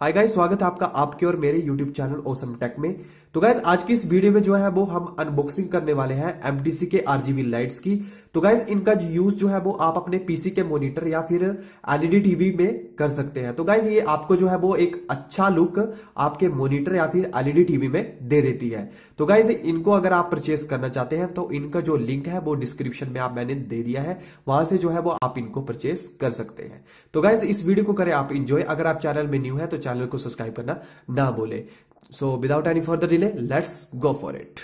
Hi guys, स्वागत है आपका आपके और मेरे यूट्यूब चैनल ओसम टेक में। तो गाइस आज की इस वीडियो में जो है वो हम अनबॉक्सिंग करने वाले हैं एमटीसी के आरजीबी लाइट्स की। तो गाइस इनका यूज जो है वो आप अपने पीसी के मॉनिटर या फिर एलईडी टीवी में कर सकते हैं। तो गाइस ये आपको जो है वो एक अच्छा लुक आपके मॉनिटर या फिर एलईडी टीवी में दे देती है। तो गाइस इनको अगर आप परचेस करना चाहते हैं तो इनका जो लिंक है वो डिस्क्रिप्शन में आप मैंने दे दिया है, वहां से जो है वो आप इनको परचेस कर सकते हैं। तो गाइस इस वीडियो को करें आप इंजॉय। अगर आप चैनल में न्यू है तो चैनल को सब्सक्राइब करना ना बोले। So without any further delay let's go for it.